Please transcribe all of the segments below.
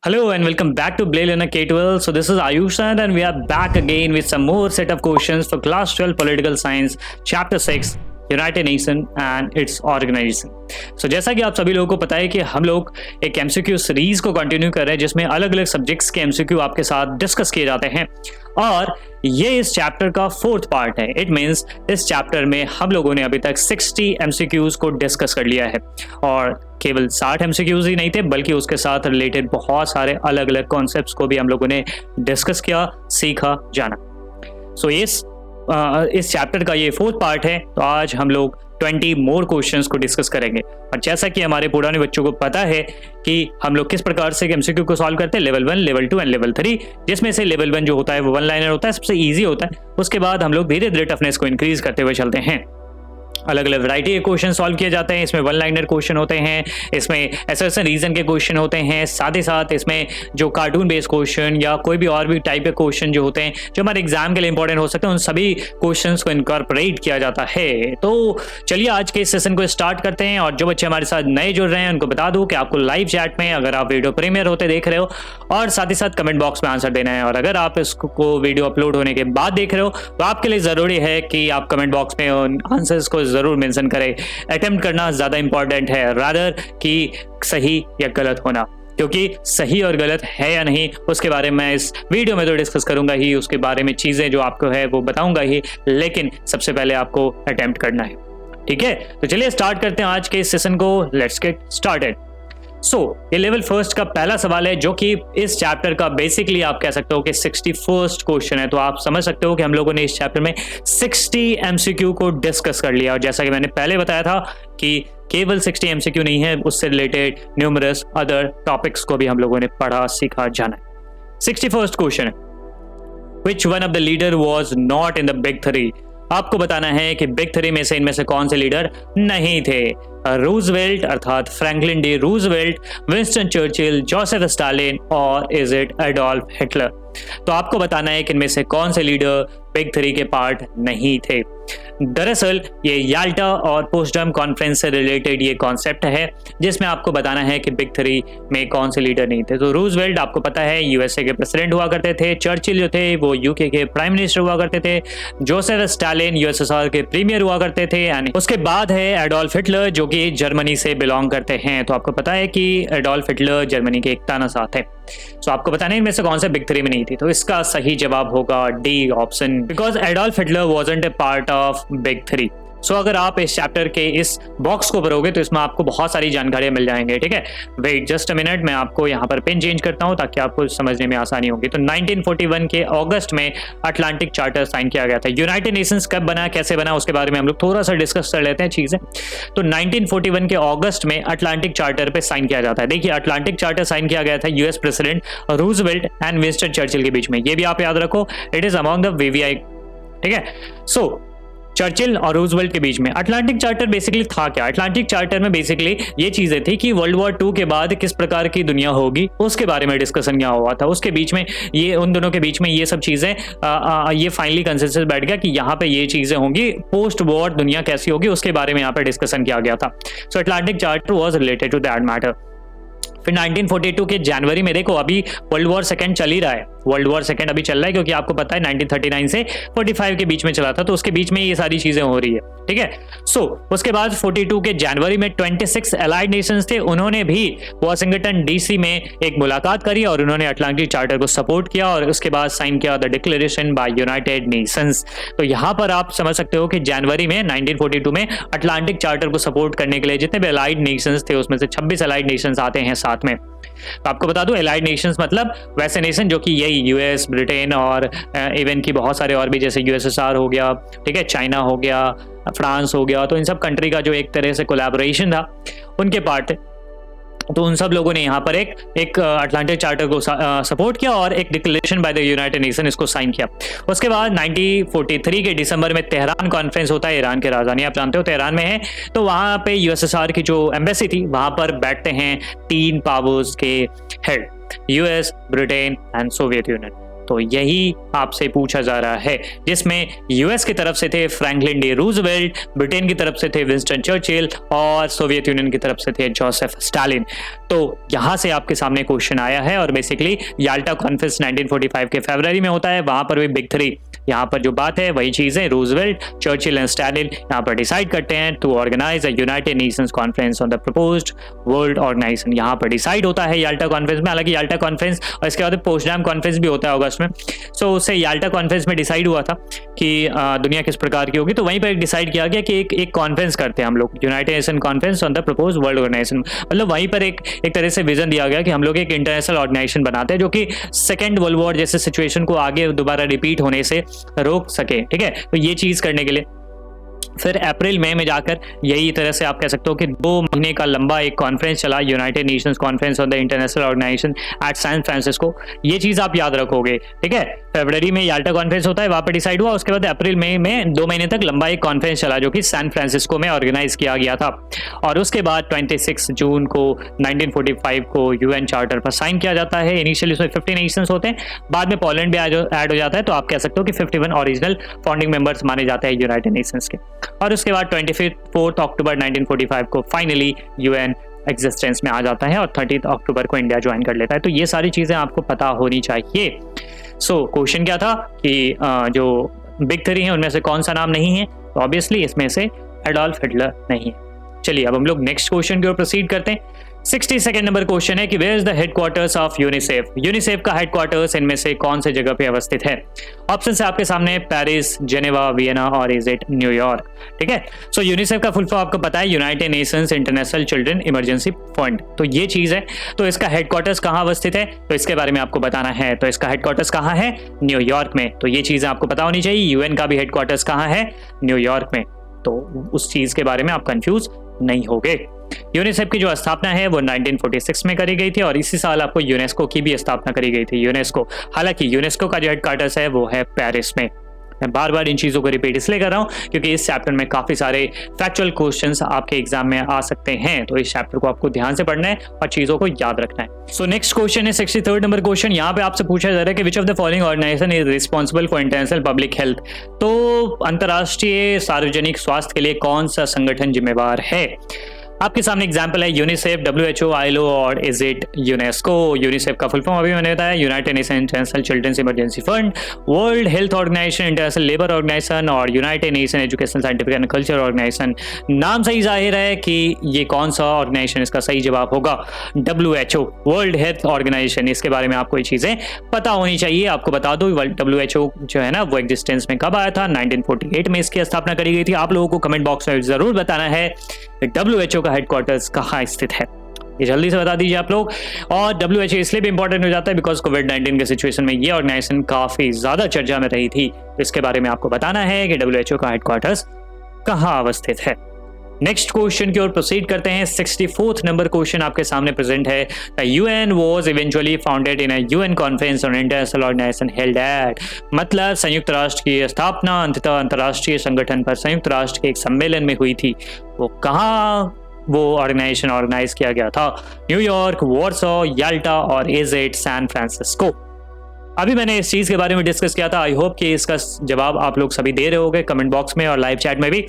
Hello and welcome back to Blade Learner K12. So this is Ayushant and we are back again with some more set of questions for Class 12 Political Science, Chapter 6, United Nation and its organisation. So जैसा कि आप सभी लोगों को पता है कि हम लोग एक एमसीक्यू सीरीज को कंटिन्यू कर रहे हैं जिसमें अलग अलग सब्जेक्ट्स के एमसीक्यू आपके साथ डिस्कस किए जाते हैं और ये इस चैप्टर का 4th पार्ट है। इट मीन्स इस चैप्टर में हम लोगों ने अभी तक 60 एमसीक्यूज को डिस्कस कर लिया है और केवल 60 एमसीक्यूज ही नहीं थे बल्कि उसके साथ रिलेटेड बहुत सारे अलग अलग कॉन्सेप्ट्स को भी हम लोगों ने डिस्कस किया, सीखा, जाना। सो इस चैप्टर का ये 4th पार्ट है। तो आज हम लोग 20 मोर क्वेश्चंस को डिस्कस करेंगे और जैसा कि हमारे पुराने बच्चों को पता है कि हम लोग किस प्रकार से एमसीक्यू को सॉल्व करते हैं, लेवल 1, लेवल 2 एंड लेवल 3, जिसमें से लेवल 1 जो होता है वो 1 लाइनर होता है, सबसे ईजी होता है। उसके बाद हम लोग धीरे धीरे टफनेस को इंक्रीज करते हुए चलते हैं। अलग अलग वैरायटी के क्वेश्चन सॉल्व किए जाते हैं। इसमें 1 लाइनर क्वेश्चन होते हैं, इसमें एसर्शन रीजन के क्वेश्चन होते हैं, साथ ही साथ इसमें जो कार्टून बेस्ड क्वेश्चन या कोई भी और भी टाइप के क्वेश्चन जो होते हैं जो हमारे एग्जाम के लिए इंपॉर्टेंट हो सकते हैं, उन सभी क्वेश्चंस को इनकॉर्पोरेट किया जाता है। तो चलिए आज के इस सेशन को स्टार्ट करते हैं और जो बच्चे हमारे साथ नए जुड़ रहे हैं उनको बता दूं कि आपको लाइव चैट में अगर आप वीडियो प्रीमियर होते देख रहे हो और साथ ही साथ कमेंट बॉक्स में आंसर देना है, और अगर आप इसको वीडियो अपलोड होने के बाद देख रहे हो तो आपके लिए जरूरी है कि आप कमेंट बॉक्स में उन आंसर्स को जरूर मेंशन करें। अटेम्प्ट करना ज्यादा इंपॉर्टेंट है रादर कि सही या गलत होना, क्योंकि सही और गलत है या नहीं उसके बारे में इस वीडियो में तो डिस्कस करूंगा ही, उसके बारे में चीजें जो आपको है वो बताऊंगा ही, लेकिन सबसे पहले आपको अटेम्प्ट करना है। ठीक है, तो चलिए स्टार्ट करते हैं आज के इस सेशन को। Let's get started. ये लेवल फर्स्ट का पहला सवाल है जो कि इस चैप्टर का बेसिकली आप कह सकते हो कि 61st क्वेश्चन है। तो आप समझ सकते हो कि हम लोगों ने इस चैप्टर में 60 एमसीक्यू को डिस्कस कर लिया और जैसा कि मैंने पहले बताया था कि केवल 60 एमसीक्यू नहीं है, उससे रिलेटेड न्यूमरस अदर टॉपिक्स को भी हम लोगों ने पढ़ा, सीखा, जाना। 61st क्वेश्चन है, which one of the leader was not in the big 3? आपको बताना है कि बिग 3 में से इनमें से कौन से लीडर नहीं थे। रूजवेल्ट अर्थात Franklin D Roosevelt, Winston Churchill, Joseph Stalin और इज इट एडोल्फ हिटलर? तो आपको बताना है कि इनमें से कौन से लीडर बिग 3 के पार्ट नहीं थे। दरअसल ये याल्टा और पोस्टडम कॉन्फ्रेंस से रिलेटेड ये कॉन्सेप्ट है जिसमें आपको बताना है कि बिग 3 में कौन से लीडर नहीं थे। तो रूजवेल्ट आपको पता है यूएसए के प्रेसिडेंट हुआ करते थे, चर्चिल जो थे वो यूके के प्राइम मिनिस्टर हुआ करते थे, जोसेफ स्टालिन यूएसएसआर के प्रीमियर हुआ करते थे, यानी उसके बाद है एडोल्फ हिटलर जो कि जर्मनी से बिलोंग करते हैं। तो आपको पता है कि एडोल्फ हिटलर जर्मनी के एक तानाशाह थे। तो आपको बताना है इनमें से कौन से बिग 3 में नहीं थी। तो इसका सही जवाब होगा D option, because Adolf Hitler wasn't A part of big 3। अगर आप इस चैप्टर के इस बॉक्स को भरोगे तो इसमें आपको बहुत सारी जानकारियां मिल जाएंगे। ठीक है, वेट जस्ट अ मिनट, मैं आपको यहाँ पर पेन चेंज करता हूँ ताकि आपको समझने में आसानी होगी। तो 1941 के अगस्त में अटलांटिक चार्टर साइन किया गया था। यूनाइटेड नेशंस कब बना, कैसे बना, उसके बारे में हम लोग थोड़ा सा डिस्कस कर लेते हैं चीजें। तो 1941 के अगस्त में अटलांटिक चार्टर पे साइन किया जाता है। देखिए, अटलांटिक चार्टर साइन किया गया था US president Roosevelt and Winston Churchill के बीच में। ये भी आप याद रखो, it is among the VVI. ठीक है, चर्चिल और रूजवेल्ट के बीच में अटलांटिक चार्टर बेसिकली था क्या? अटलांटिक चार्टर में बेसिकली ये चीजें थी कि वर्ल्ड वॉर 2 के बाद किस प्रकार की दुनिया होगी उसके बारे में डिस्कशन किया हुआ था। उसके बीच में ये उन दोनों के बीच में ये सब चीजें ये फाइनली कंसेंसस बैठ गया कि यहाँ पे ये चीजें होंगी, पोस्ट वॉर दुनिया कैसी होगी उसके बारे में यहाँ पे डिस्कशन किया गया था। So Atlantic Charter was related to that matter. फिर 1942 के जनवरी में, देखो अभी वर्ल्ड वॉर 2 चल ही रहा है, वर्ल्ड वॉर 2 अभी चल रहा है क्योंकि आपको पता है 1939 से 45 के बीच में चला था, तो उसके बीच में ये सारी चीजें हो रही है। ठीक है, उसके बाद 42 के जनवरी में 26 एलाइड नेशंस थे, उन्होंने भी वाशिंगटन डीसी में एक मुलाकात करी और उन्होंने अटलांटिक चार्टर को सपोर्ट किया और उसके बाद साइन किया the declaration bye United Nations. तो यहाँ पर आप समझ सकते हो कि जनवरी में 1942 में अटलांटिक चार्टर को सपोर्ट करने के लिए जितने भी एलाइड नेशंस थे उसमें से 26 एलाइड नेशंस आते हैं साथ में। तो आपको बता दूं, एलाइड नेशंस मतलब वैसे नेशन जो कि यही यूएस, ब्रिटेन और इवन की बहुत सारे और भी, जैसे यूएसएसआर हो गया, ठीक है, चाइना हो गया, फ्रांस हो गया, तो इन सब कंट्री का जो एक तरह से कोलैबोरेशन था उनके पार्ट थे। तो उन सब लोगों ने यहाँ पर एक अटलांटिक चार्टर को सपोर्ट किया और एक declaration by the United nation इसको साइन किया। उसके बाद 1943 के दिसंबर में तेहरान कॉन्फ्रेंस होता है, ईरान की राजधानी आप जानते हो तेहरान में है। तो वहाँ पे यूएसएसआर की जो एम्बेसी थी वहाँ पर बैठते हैं 3 पावर्स के head, US, Britain and Soviet union. तो यही आपसे पूछा जा रहा है, जिसमें यूएस की तरफ से थे फ्रैंकलिन डी रूजवेल्ट, ब्रिटेन की तरफ से थे विंस्टन चर्चिल और सोवियत यूनियन की तरफ से थे जोसेफ स्टालिन। तो यहाँ से आपके सामने क्वेश्चन आया है और बेसिकली याल्टा कॉन्फ्रेंस 1945 के फरवरी में होता है, वहां पर भी बिग थ्री, यहाँ पर जो बात है वही चीज है, रूजवेल्ट, चर्चिल एंड स्टालिन यहाँ पर डिसाइड करते हैं to organise a United Nations conference on the proposed world organisation. यहाँ पर डिसाइड होता है याल्टा कॉन्फ्रेंस में, हालांकि याल्टा कॉन्फ्रेंस और इसके बाद पोस्टडैम कॉन्फ्रेंस भी होता है अगस्त में। सो उससे याल्टा कॉन्फ्रेंस में डिसाइड हुआ था कि दुनिया किस प्रकार की होगी, तो वहीं पर डिसाइड किया गया कि एक कॉन्फ्रेंस करते हैं हम लोग, United Nation conference on the propose world organisation. मतलब वहीं पर एक तरह से विजन दिया गया कि हम लोग एक इंटरनेशनल ऑर्गेनाइजेशन बनाते हैं जो कि सेकेंड वर्ल्ड वॉर जैसे सिचुएशन को आगे दोबारा रिपीट होने से रोक सके। ठीक है, तो ये चीज करने के लिए फिर अप्रैल मई में जाकर यही तरह से आप कह सकते हो कि 2 महीने का लंबा एक कॉन्फ्रेंस चला, United Nations conference on the international organisation at San Francisco. ये चीज आप याद रखोगे। ठीक है, फरवरी में याल्टा कॉन्फ्रेंस होता है, वहां पर डिसाइड हुआ। उसके बाद अप्रैल मई में 2 महीने तक लंबा एक कॉन्फ्रेंस चला जो कि सैन फ्रांसिस्को में ऑर्गेनाइज किया गया था। और उसके बाद 26 जून को 1945 को यूएन चार्टर पर साइन किया जाता है। इनिशियली इसमें 50 नेशंस होते हैं, बाद में पोलैंड भी ऐड हो जाता है, तो आप कह सकते हो कि 51 ओरिजिनल फाउंडिंग मेंबर्स माने जाते हैं यूनाइटेड नेशंस के। और उसके बाद 24 अक्टूबर 1945 को फाइनली यूएन एग्जिस्टेंस में आ जाता है और 30 अक्टूबर को इंडिया ज्वाइन कर लेता है। तो ये सारी चीजें आपको पता होनी चाहिए। सो क्वेश्चन क्या था कि जो बिग थ्री है उनमें से कौन सा नाम नहीं है, तो ऑब्वियसली इसमें से एडोल्फ हिटलर नहीं है। चलिए अब हम लोग नेक्स्ट क्वेश्चन की ओर प्रोसीड करते हैं। 62nd नंबर क्वेश्चन है कि where is the headquarters of UNICEF. UNICEF का हेडक्वार्टर्स इनमें से कौन से जगह पे अवस्थित है? ऑप्शन है आपके सामने, पेरिस, जेनेवा, वियना और इज इट न्यूयॉर्क। ठीक है, सो यूनिसेफ का फुल फॉर्म आपको पता है, United Nations international children emergency fund. तो ये चीज है। तो इसका हेडक्वार्टर्स कहाँ अवस्थित है, तो इसके बारे में आपको बताना है। तो इसका हेडक्वार्टर्स कहाँ है? न्यूयॉर्क में। तो ये चीजें आपको पता होनी चाहिए। यूएन का भी हेडक्वार्टर्स कहाँ है? न्यूयॉर्क में। तो उस चीज के बारे में आप कंफ्यूज नहीं होगे। यूनिसेफ की जो स्थापना है वो 1946 में करी गई थी और इसी साल आपको यूनेस्को की भी स्थापना करी गई थी। यूनेस्को, हालांकि यूनेस्को का जो हेडक्वार्टर्स है वो है पेरिस में। मैं बार बार इन चीजों को रिपीट इसलिए कर रहा हूं क्योंकि इस चैप्टर में काफी सारे फैक्चुअल क्वेश्चंस आपके एग्जाम में आ सकते हैं, तो इस चैप्टर को आपको ध्यान से पढ़ना है और चीजों को याद रखना है। सो नेक्स्ट क्वेश्चन है 63rd नंबर क्वेश्चन। यहाँ पे आपसे पूछा जा रहा है कि which of the following organisation is responsible for international public health. तो अंतर्राष्ट्रीय सार्वजनिक स्वास्थ्य के लिए कौन सा संगठन जिम्मेवार है? आपके सामने एग्जाम्पल है यूनिसेफ, WHO, ILO और इज इट यूनेस्को। यूनिसेफ का फुल फॉर्म अभी मैंने बताया, United Nation International Children's Emergency Fund, World Health Organisation, International Labour Organisation और United Nation Education Scientific and Culture Organisation. नाम सही जाहिर है कि ये कौन सा ऑर्गेनाइजेशन, इसका सही जवाब होगा WHO, वर्ल्ड हेल्थ ऑर्गेनाइजेशन। इसके बारे में आपको ये चीजें पता होनी चाहिए। आपको बता दो WHO जो है ना वो एग्जिस्टेंस में कब आया था? 1948 में इसकी स्थापना करी गई थी। आप लोगों को कमेंट बॉक्स में जरूर बताना है WHO का हेडक्वार्टर्स कहाँ स्थित है, ये जल्दी से बता दीजिए आप लोग। और WHO इसलिए भी इंपॉर्टेंट हो जाता है बिकॉज कोविड-19 के सिचुएशन में ये ऑर्गेनाइजेशन काफी ज्यादा चर्चा में रही थी। इसके बारे में आपको बताना है कि WHO का हेडक्वार्टर्स कहाँ अवस्थित है। नेक्स्ट क्वेश्चन की ओर प्रोसीड करते हैं। 64th नंबर क्वेश्चन आपके सामने प्रेजेंट है। The UN was eventually founded in a UN conference on international organisation held at. मतलब संयुक्त राष्ट्र की स्थापना अंततः अंतर्राष्ट्रीय संगठन पर संयुक्त राष्ट्र के एक सम्मेलन में हुई थी। वो कहाँ वो ऑर्गेनाइजेशन ऑर्गेनाइज किया गया था? न्यूयॉर्क, वॉर्सो, याल्टा और इज इट सैन फ्रांसिस्को। अभी मैंने इस चीज के बारे में डिस्कस किया था। आई होप कि इसका जवाब आप लोग सभी दे रहे होंगे कमेंट बॉक्स में और लाइव चैट में भी।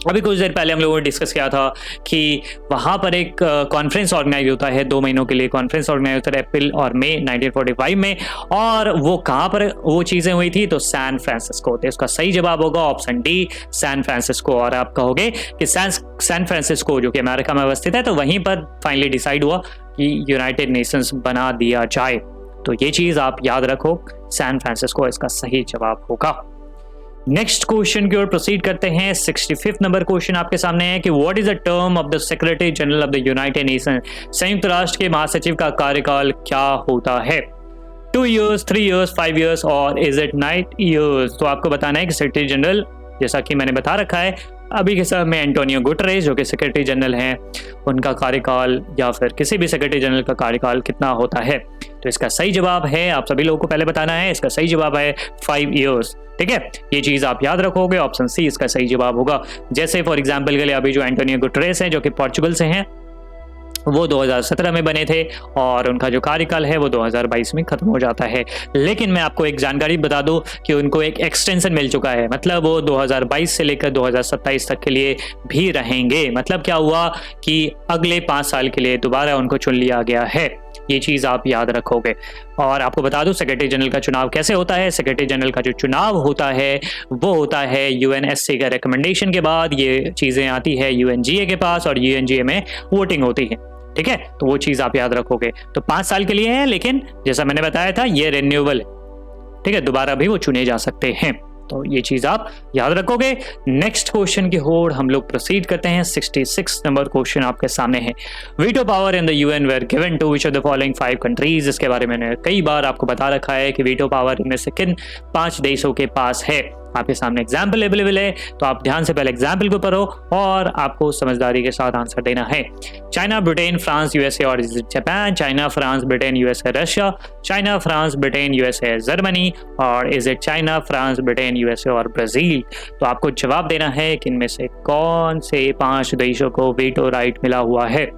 अभी कुछ देर पहले हम लोगों ने डिस्कस किया था कि वहां पर एक कॉन्फ्रेंस ऑर्गेनाइज होता है 2 महीनों के लिए। कॉन्फ्रेंस ऑर्गेनाइज होता है अप्रैल और मई 1945 में, और वो कहां पर वो चीजें हुई थी? तो सैन फ्रांसिस्को। तो इसका सही जवाब होगा ऑप्शन डी, सैन फ्रांसिस्को। और आप कहोगे कि सैन फ्रांसिस्को जो कि अमेरिका में अवस्थित है, तो वहीं पर फाइनली डिसाइड हुआ कि यूनाइटेड नेशंस बना दिया जाए। तो ये चीज आप याद रखो, सैन फ्रांसिस्को इसका सही जवाब होगा। नेक्स्ट क्वेश्चन की ओर प्रोसीड करते हैं। 65th नंबर क्वेश्चन आपके सामने है कि what is the term of the secretary general of the United nation. संयुक्त राष्ट्र के महासचिव का कार्यकाल क्या होता है? 2 years, 3 years, 5 years और इज इट 9 years? तो आपको बताना है कि सेक्रेटरी जनरल, जैसा कि मैंने बता रखा है अभी के समय में, एंटोनियो गुटरेस जो कि सेक्रेटरी जनरल हैं, उनका कार्यकाल या फिर किसी भी सेक्रेटरी जनरल का कार्यकाल कितना होता है? तो इसका सही जवाब है, आप सभी लोगों को पहले बताना है, इसका सही जवाब है 5 years। ठीक है, ये चीज आप याद रखोगे, ऑप्शन सी इसका सही जवाब होगा। जैसे फॉर एग्जांपल के लिए अभी जो एंटोनियो गुटरेस हैं जो कि पोर्चुगल से हैं, वो 2017 में बने थे और उनका जो कार्यकाल है वो 2022 में खत्म हो जाता है। लेकिन मैं आपको एक जानकारी बता दूं कि उनको एक एक्सटेंशन मिल चुका है, मतलब वो 2022 से लेकर 2027 तक के लिए भी रहेंगे। मतलब क्या हुआ कि अगले 5 साल के लिए दोबारा उनको चुन लिया गया है। ये चीज़ आप याद रखोगे। और आपको बता दूं सेक्रेटरी जनरल का चुनाव कैसे होता है। सेक्रेटरी जनरल का जो चुनाव होता है वो होता है यूएनएससी का रिकमेंडेशन के बाद। ये चीज़ें आती है यूएनजीए के पास और यूएनजीए में वोटिंग होती है, ठीक है। तो वो चीज़ आप याद रखोगे। तो 5 साल के लिए है, लेकिन जैसा मैंने बताया था ये रिन्यूएबल है, ठीक है, दोबारा भी वो चुने जा सकते हैं। तो ये चीज आप याद रखोगे। नेक्स्ट क्वेश्चन की ओर हम लोग प्रोसीड करते हैं। 66 नंबर क्वेश्चन आपके सामने है। Veto power in the UN were given to which of the following 5 countries. इसके बारे में मैंने कई बार आपको बता रखा है कि वीटो पावर इनमें से किन 5 देशों के पास है। आपके सामने एग्जाम्पल अवेलेबल है, तो आप ध्यान से पहले एग्जाम्पल को पढ़ो और आपको समझदारी के साथ आंसर देना है। चाइना, ब्रिटेन, फ्रांस, यूएसए और Japan. China, France, Britain, USA, Russia. China, France, Britain, USA, Germany. और is it China, France, Britain, USA और ब्राजील। तो आपको जवाब देना है कि इनमें से कौन से 5 देशों को वीटो राइट मिला हुआ है।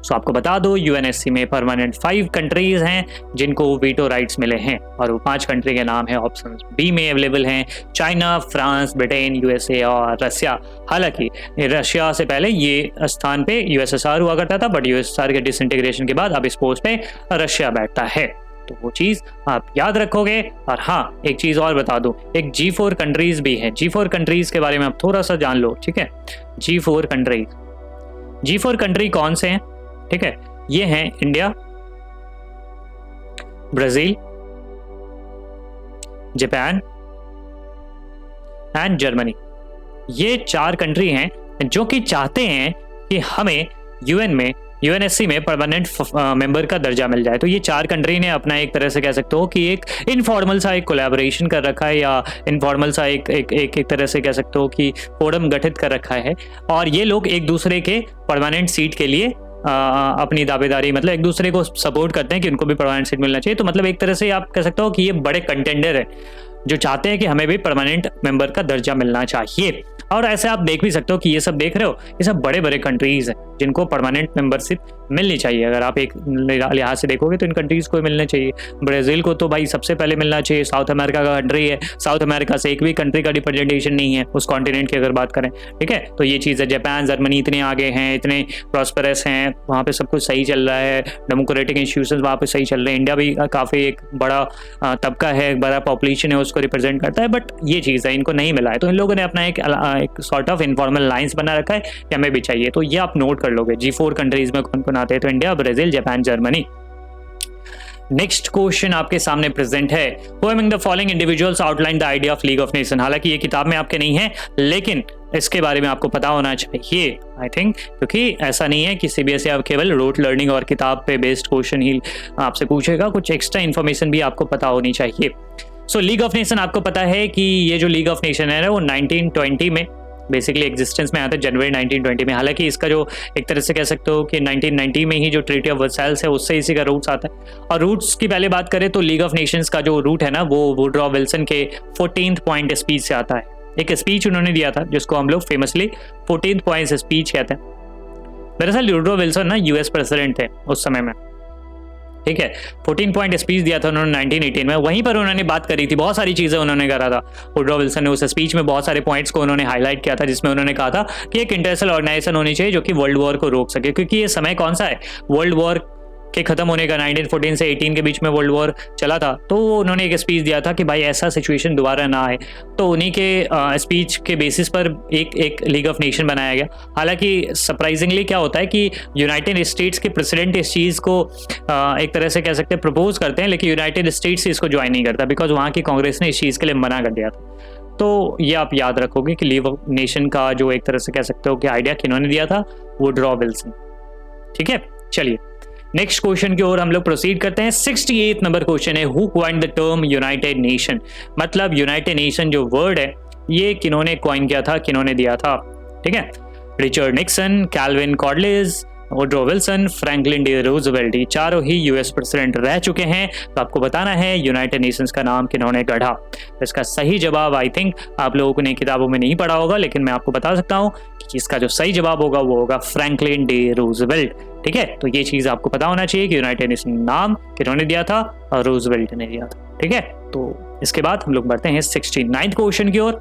सो आपको बता दो यूएनएससी में परमानेंट 5 कंट्रीज हैं जिनको वीटो राइट्स मिले हैं और वो 5 कंट्री के नाम है ऑप्शन बी में अवेलेबल हैं। चाइना, फ्रांस, ब्रिटेन, यूएसए और रशिया। हालांकि रशिया से पहले ये स्थान पे यूएसएसआर हुआ करता था, बट यूएसएसआर के डिसइंटीग्रेशन के बाद अब इस पोस्ट पे रशिया बैठता है। तो वो चीज आप याद रखोगे। और हाँ, एक चीज और बता दूं, एक G4 कंट्रीज भी है। G4 कंट्रीज के बारे में आप थोड़ा सा जान लो, ठीक है। G4 कंट्री कौन से हैं, ठीक है। ये हैं India, Brazil, Japan and Germany. ये 4 कंट्री हैं जो कि चाहते हैं कि हमें यूएन में, यूएनएससी में परमानेंट मेंबर का दर्जा मिल जाए। तो ये 4 कंट्री ने अपना एक तरह से कह सकते हो कि एक इनफॉर्मल सा एक कोलैबोरेशन कर रखा है, या इनफॉर्मल सा एक तरह से कह सकते हो कि फोरम गठित कर रखा है। और ये लोग एक दूसरे के परमानेंट सीट के लिए अपनी दावेदारी, मतलब एक दूसरे को सपोर्ट करते हैं कि उनको भी परमानेंट सीट मिलना चाहिए। तो मतलब एक तरह से आप कह सकते हो कि ये बड़े कंटेंडर है जो चाहते हैं कि हमें भी परमानेंट मेंबर का दर्जा मिलना चाहिए। और ऐसे आप देख भी सकते हो कि ये सब देख रहे हो, ये सब बड़े बड़े कंट्रीज हैं जिनको परमानेंट मेंबरशिप मिलनी चाहिए। अगर आप एक लिहाज से देखोगे तो इन कंट्रीज को मिलना चाहिए। ब्राजील को तो भाई सबसे पहले मिलना चाहिए, साउथ अमेरिका का कंट्री है। साउथ अमेरिका से एक भी कंट्री का रिप्रेजेंटेशन नहीं है उस कॉन्टिनेंट की अगर बात करें, ठीक है। तो ये चीज़ है। जापान, जर्मनी इतने आगे हैं, इतने प्रॉस्परस हैं, वहाँ पे सब कुछ सही चल रहा है, डेमोक्रेटिक इंस्टीट्यूशन वहाँ पे सही चल रहे हैं। इंडिया भी काफ़ी एक बड़ा तबका है, बड़ा पॉपुलेशन है, उसको रिप्रेजेंट करता है, बट ये चीज़ है, इनको नहीं मिला है। तो इन लोगों ने अपना एक सॉर्ट ऑफ इनफॉर्मल लाइंस बना रखा है कि हमें भी चाहिए। तो ये आप नोट कर लोगे। G4 कंट्रीज में कौन कौन आते हैं, तो India, Brazil, Japan, Germany. Next question आपके सामने प्रेजेंट है। Who among the following individuals outlined the idea of League of Nations? हालांकि ये किताब में आपके नहीं है, लेकिन इसके बारे में आपको पता होना चाहिए आई थिंक, क्योंकि ऐसा नहीं है कि सीबीएसई आप केवल रोट लर्निंग और किताब पे बेस्ड क्वेश्चन ही आपसे पूछेगा, कुछ एक्स्ट्रा इन्फॉर्मेशन भी आपको पता होनी चाहिए। सो लीग ऑफ नेशन आपको पता है कि ये जो लीग ऑफ नेशन है वो 1920 में बेसिकली एग्जिस्टेंस में आता है, जनवरी 1920 में। हालांकि इसका जो एक तरह से कह सकते हो कि 1990 में ही जो ट्रीटी ऑफ वर्साइल्स है उससे इसी का रूट्स आता है। और रूट्स की पहले बात करें तो लीग ऑफ नेशंस का जो रूट है ना, वो वुडरॉ विल्सन के 14th पॉइंट स्पीच से आता है। एक स्पीच उन्होंने दिया था जिसको हम लोग फेमसली 14th पॉइंट स्पीच कहते हैं। दरअसल वुडरॉ विल्सन ना यूएस प्रेसिडेंट थे उस समय में, ठीक है। 14 पॉइंट स्पीच दिया था उन्होंने 1918 में। वहीं पर उन्होंने बात करी थी, बहुत सारी चीज़ें उन्होंने करा था। वुडरॉ विल्सन ने उस स्पीच में बहुत सारे पॉइंट्स को उन्होंने हाईलाइट किया था, जिसमें उन्होंने कहा था कि एक इंटरनेशनल ऑर्गेनाइजेशन होनी चाहिए जो कि वर्ल्ड वॉर को रोक सके, क्योंकि ये समय कौन सा है, वर्ल्ड वॉर के खत्म होने का, 1914 से 18 के बीच में वर्ल्ड वॉर चला था। तो उन्होंने एक स्पीच दिया था कि भाई ऐसा सिचुएशन दोबारा ना आए। तो उन्हीं के स्पीच के बेसिस पर एक लीग ऑफ नेशन बनाया गया। हालांकि सरप्राइजिंगली क्या होता है कि यूनाइटेड स्टेट्स के प्रेसिडेंट इस चीज़ को एक तरह से कह सकते हैं प्रपोज करते हैं, लेकिन यूनाइटेड स्टेट्स इसको ज्वाइन नहीं करता, बिकॉज वहाँ की कांग्रेस ने इस चीज़ के लिए मना कर दिया था। तो ये आप याद रखोगे कि लीग ऑफ नेशन का जो एक तरह से कह सकते हो कि आइडिया किन्होंने दिया था, वुडरॉ विल्सन, ठीक है। चलिए नेक्स्ट क्वेश्चन की ओर हम लोग प्रोसीड करते हैं। 68 नंबर क्वेश्चन है, who coined the term United nation? मतलब यूनाइटेड नेशन जो वर्ड है ये किन्होंने कॉइन किया था, किन्होंने दिया था, ठीक है। Richard Nixon, Calvin Coolidge, Woodrow Wilson, Franklin D Roosevelt, ये चारों ही यूएस प्रेसिडेंट रह चुके हैं। तो आपको बताना है यूनाइटेड नेशंस का नाम किन्होंने गढ़ा। तो इसका सही जवाब आई थिंक आप लोगों ने किताबों में नहीं पढ़ा होगा, लेकिन मैं आपको बता सकता हूँ कि इसका जो सही जवाब होगा वो होगा फ्रैंकलिन डी रूजवेल्ट। ठीक है, तो ये चीज आपको पता होना चाहिए कि यूनाइटेड नेशन नाम किन्होंने दिया था और रूजवेल्ट ने दिया था। ठीक है, तो इसके बाद हम लोग बढ़ते हैं 69th क्वेश्चन की ओर।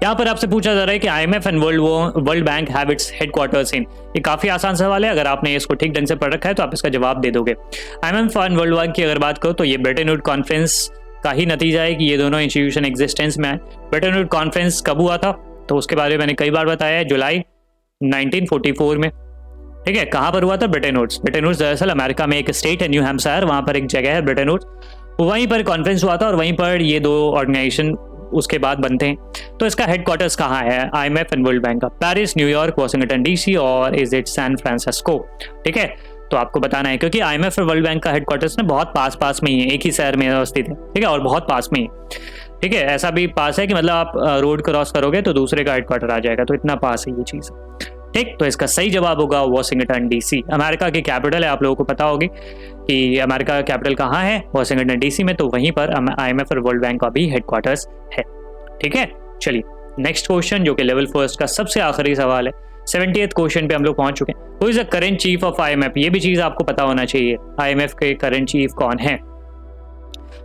यहाँ पर आपसे पूछा जा रहा है कि IMF and World Bank have its headquarters in. ये काफी आसान सवाल है, अगर आपने इसको ठीक ढंग से पढ़ रखा है तो आप इसका जवाब दे दोगे। IMF एंड वर्ल्ड बैंक की अगर बात करो तो ये ब्रेटन वुड कॉन्फ्रेंस का ही नतीजा है कि ये दोनों इंस्टीट्यूशन एग्जिस्टेंस में आए। ब्रेटन वुड कॉन्फ्रेंस कब हुआ था तो उसके बारे में मैंने कई बार बताया है, जुलाई 1944 में। ठीक है, कहाँ पर हुआ था? Bretton Woods. ब्रेटन वुड्स दरअसल अमेरिका में एक स्टेट है, न्यू हैम्पशायर, वहां पर एक जगह है ब्रेटन वुड्स, वहीं पर कॉन्फ्रेंस हुआ था और वहीं पर ये दो ऑर्गेनाइजेशन उसके बाद बनते हैं। तो इसका हेडक्वार्टर्स कहाँ है IMF एंड वर्ल्ड बैंक का? पेरिस, न्यूयॉर्क, वाशिंगटन DC और इज इट सैन फ्रांसिस्को। ठीक है, तो आपको बताना है क्योंकि IMF और वर्ल्ड बैंक का हेडक्वार्टर्स ना बहुत पास में ही है, एक ही शहर में अवस्थित है। ठीक है, और बहुत पास में ही। ठीक है, ऐसा भी पास है कि मतलब आप रोड क्रॉस करोगे तो दूसरे का हेडक्वार्टर आ जाएगा, तो इतना पास है ये चीज। ठीक, तो इसका सही जवाब होगा वाशिंगटन DC। अमेरिका की कैपिटल है, आप लोगों को पता होगी कि अमेरिका का कैपिटल कहाँ है, वाशिंगटन DC में। तो वहीं पर IMF और वर्ल्ड बैंक का भी हेडक्वार्टर्स है। ठीक है, चलिए नेक्स्ट क्वेश्चन जो कि लेवल फर्स्ट का सबसे आखिरी सवाल है। 70th क्वेश्चन पे हम लोग पहुंच चुके हैं। Who is the current chief of IMF? ये भी चीज आपको पता होना चाहिए, IMF के करंट चीफ कौन है?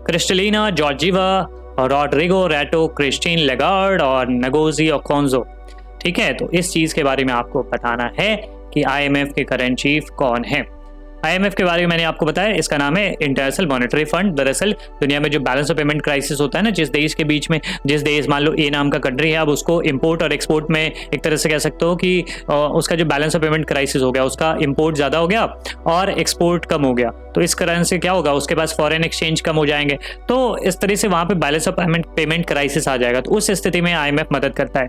Kristalina Georgieva, Rodrigo रेटो, Christine Lagarde और नगोजी ओकोंजो। ठीक है, तो इस चीज के बारे में आपको बताना है कि IMF के करंट चीफ कौन है। IMF के बारे में मैंने आपको बताया, इसका नाम है इंटरनेशनल मॉनेटरी फंड। दरअसल दुनिया में जो बैलेंस ऑफ पेमेंट क्राइसिस होता है ना, जिस देश के बीच में, जिस देश मान लो A नाम का कंट्री है, अब उसको इंपोर्ट और एक्सपोर्ट में एक तरह से कह सकते हो कि उसका जो बैलेंस ऑफ पेमेंट क्राइसिस हो गया, उसका इंपोर्ट ज्यादा हो गया और एक्सपोर्ट कम हो गया। तो इस कारण से क्या होगा, उसके पास फॉरेन एक्सचेंज कम हो जाएंगे, तो इस तरह से वहां पे बैलेंस ऑफ पेमेंट क्राइसिस आ जाएगा। तो उस स्थिति में IMF मदद करता है।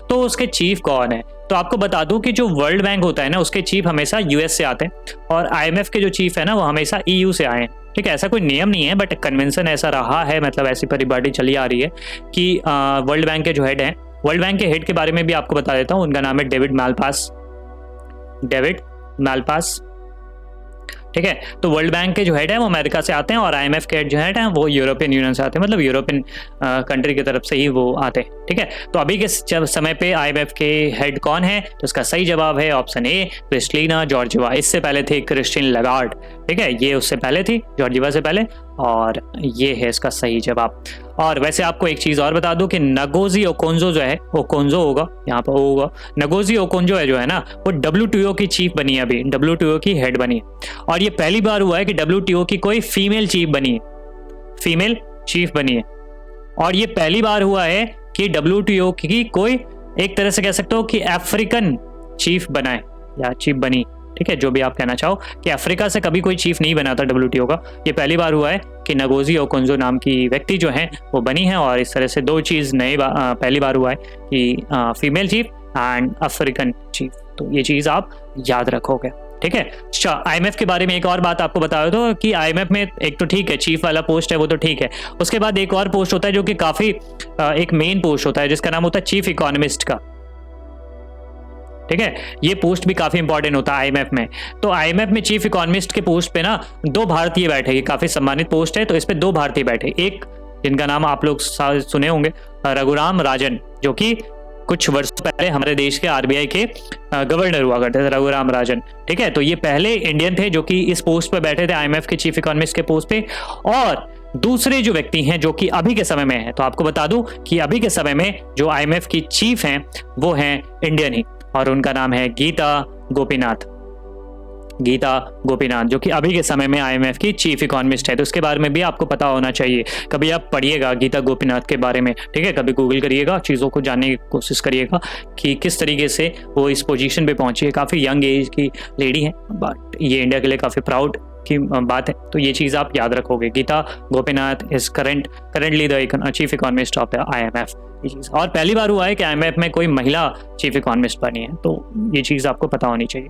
तो उसके चीफ कौन है? तो आपको बता दूं कि जो वर्ल्ड बैंक होता है ना, उसके चीफ हमेशा US से आते हैं और IMF के जो चीफ है ना, वो हमेशा EU से आए हैं। ठीक है, ऐसा कोई नियम नहीं है, बट कन्वेंशन ऐसा रहा है, मतलब ऐसी परिपाटी चली आ रही है कि वर्ल्ड बैंक के जो हेड हैं, वर्ल्ड बैंक के हेड के बारे में भी आपको बता देता हूँ। उनका नाम है डेविड मालपास। ठीक है, तो वर्ल्ड बैंक के जो हेड है वो अमेरिका से आते हैं और IMF के हेड जो हेड है वो यूरोपियन यूनियन से आते हैं, मतलब यूरोपियन कंट्री की तरफ से ही वो आते हैं। ठीक है, तो अभी के समय पे IMF के हेड कौन है? तो इसका सही जवाब है ऑप्शन A, क्रिस्टलिना जॉर्जिवा। इससे पहले थी क्रिस्टीन लगार्ड। ठीक है, ये उससे पहले थी, जॉर्जिवा से पहले, और ये है इसका सही जवाब। और वैसे आपको एक चीज और बता दूं कि नगोजी ओकोंजो जो है, ओकोंजो होगा यहाँ पर, होगा नगोजी ओकोंजो है जो है ना, वो WTO की चीफ बनी है, अभी WTO की हेड बनी है। और ये पहली बार हुआ है कि WTO की कोई फीमेल चीफ बनी है, फीमेल चीफ बनी है। और ये पहली बार हुआ है कि WTO की कोई, एक तरह से कह सकते हो कि अफ्रीकन चीफ बना है या चीफ बनी। ठीक है, जो भी आप कहना चाहो, कि अफ्रीका से कभी कोई चीफ नहीं बना था WTO का। ये पहली बार हुआ है कि नगोजी ओकोंजो नाम की व्यक्ति जो है वो बनी है। और इस तरह से दो चीज पहली बार हुआ है कि female cheap and African chief. तो ये चीज आप याद रखोगे। ठीक है, IMF के बारे में एक और बात आपको बता दो कि IMF में एक तो ठीक है चीफ वाला पोस्ट है, वो तो ठीक है, उसके बाद एक और पोस्ट होता है जो कि काफी एक मेन पोस्ट होता है, जिसका नाम होता है चीफ इकोनॉमिस्ट का। ठीक है, ये पोस्ट भी काफी इंपॉर्टेंट होता है IMF में। तो IMF में चीफ इकोनॉमिस्ट के पोस्ट पे ना 2 भारतीय बैठे, ये काफी सम्मानित पोस्ट है, तो इस पे 2 भारतीय बैठे। एक जिनका नाम आप लोग सुने होंगे, रघुराम राजन, जो कि कुछ वर्षों पहले हमारे देश के RBI के गवर्नर हुआ करते थे, रघुराम राजन। ठीक है, तो ये पहले इंडियन थे जो कि इस पोस्ट पे बैठे थे, IMF के चीफ इकोनॉमिस्ट के पोस्ट पे। और दूसरे जो व्यक्ति हैं जो कि अभी के समय में है, तो आपको बता दूं कि अभी के समय में जो IMF की चीफ हैं वो हैं इंडियन ही, और उनका नाम है गीता गोपीनाथ, जो कि अभी के समय में IMF की चीफ इकोनॉमिस्ट है। तो उसके बारे में भी आपको पता होना चाहिए, कभी आप पढ़िएगा गीता गोपीनाथ के बारे में। ठीक है, कभी गूगल करिएगा, चीज़ों को जानने की कोशिश करिएगा कि किस तरीके से वो इस पोजीशन पे पहुंची है। काफ़ी यंग एज की लेडी है, बट ये इंडिया के लिए काफ़ी प्राउड की बात है। तो ये चीज़ आप याद रखोगे, Gita Gopinath is currently the chief economist of the IMF। ये चीज़, और पहली बार हुआ है कि IMF में कोई महिला चीफ इकोनॉमिस्ट बनी है, तो ये चीज़ आपको पता होनी चाहिए।